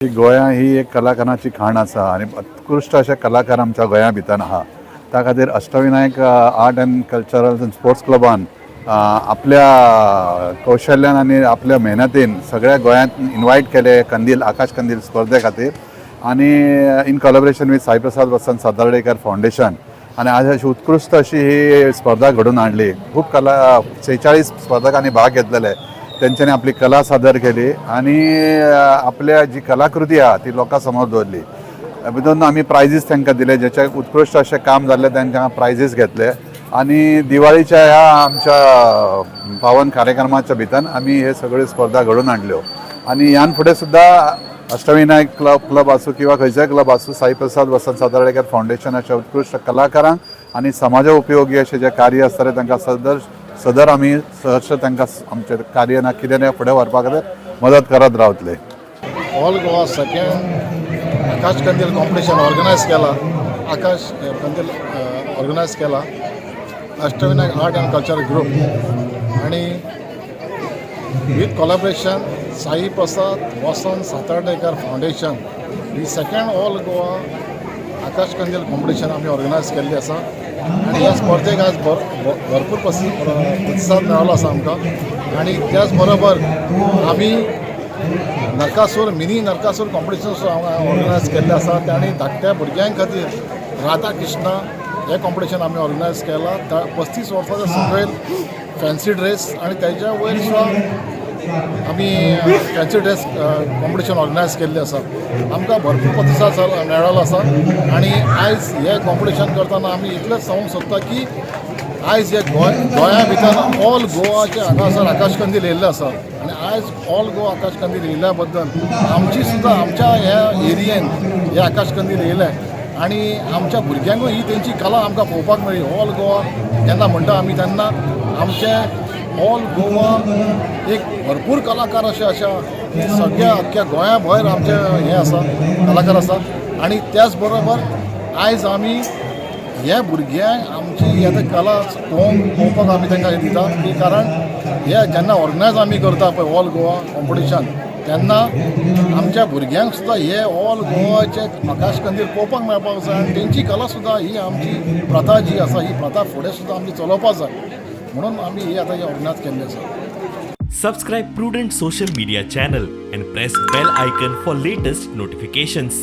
गोंया ही एक कलाकारांची खाण आसा आणि उत्कृष्ट असे कलाकार आमच्या गोंया भितर आहा. त्या खातीर Ashtavinayak art and cultural and sports क्लबान आपल्या कौशल्यान आणि आपल्या मेहनतीन सगळ्या गोंयांत इन्वायट केले कंदील आकाश कंदील स्पर्धे खातीर आणि in collaboration with Saiprasad Vasant Satardekar foundation आणि आज अशी उत्कृष्ट अशी ही स्पर्धा घडून हाडली. खूप 46 स्पर्धकांनी भाग घेतलेले. त्यांच्यानी आपली कला सादर केली आणि आपल्या जी कलाकृती आहे ती लोकांसमोर दवरली. भितून आमी प्रायजीस तांकां दिले, जेचे उत्कृष्ट असे काम जाल्ले तांकां प्रायजीस घेतले आणि दिवाळीच्या ह्या आमच्या पावन कार्यक्रमाच्या भितर आमी हे सगळ्यो स्पर्धा घडून हाडल्यो. आणि ह्यान फुडें सुद्धा अष्टविनायक क्लब आसूं किंवा खंयचोय क्लब आसूं, साईप्रसाद वसंत सातार्डेकर फाउंडेशन अशा उत्कृष्ट कलाकारांक आणि समाजा उपयोगी असे जे कार्य आसतले तांकां सदर आमी सहर्ष तांकां आमचे कार्य ना कितें ना फुडें व्हरपा खातीर मदत करत रावतले. ऑल गोवा सेकंड आकाश कंदील कॉम्पिटिशन ऑर्गनायज केला. आकाश कंदील ऑर्गनायज केला Ashtavinayak art and cultural group आणि with collaboration Sai Prasad Vasant Satardekar foundation ही सेकंड ऑल गोवा आकाश कंदील कॉम्पिटिशन आमी ऑर्गनायज केल्ली आसा. आणि ह्या स्पर्धेक आज भरपूर प्रतिसाद मेळ्ळो आसा आमकां. आणि त्याच बरोबर आमी मिनी नरकासूर कॉम्पिटिशन ऑर्गनायज केल्लें आसा. आनी धाकट्या भुरग्यां खातीर राधा कृष्णा हें कॉम्पिटिशन आमी ऑर्गनायज केलां. 35 वर्सांचे सकयल फॅन्सी ड्रेस आणि त्याच्या वयर सुद्दां आमी फॅन्सी ड्रेस कॉम्पिटिशन ऑर्गनायज केल्लें आसा. आमकां भरपूर प्रतिसाद मेळ्ळो आसा. आणि आयज हे कॉम्पिटिशन करतना आमी इतलेंच सांगूंक सोदता की आयज हे गोंया भितर ऑल गोवाचे हांगासर आकाश कंदील येयल्ले आसा. आणि आयज ऑल गोवा आकाश कंदील येयल्या बद्दल आमची सुद्दां आमच्या ह्या एरियेन हे आकाश कंदील येयले आणि आमच्या भुरग्यांकूय ही तेंची कला आमकां पळोवपाक मेळ्ळी. ऑल गोवा जेन्ना म्हणटा आमी तेन्ना आमचे ऑल गोवा एक भरपूर कलाकार अशे आसा. सगळ्या अख्ख्या गोंया भायर आमचे हे आसा कलाकार आसा. आणि त्याच बरोबर आयज आमी हे भुरग्यांक आमची हे कला पळोवपाक आमी तांकां दिता. की कारण हे जेन्ना ऑर्गनायज आमी करता पळय ऑल गोवा कॉम्पिटिशन तेन्ना आमच्या भुरग्यांक सुद्दां हे ऑल गोवाचे आकाश कंदील पळोवपाक मेळपाक जाय. आनी तेंची कला सुद्दां ही आमची प्रथा जी आसा ही प्रथा फुडें सुद्दां आमची चलोवपाक जाय म्हणून आमी ही आतां ऑर्गनायज केल्ली आसा. Subscribe Prudent social media channel and press bell icon for latest notifications.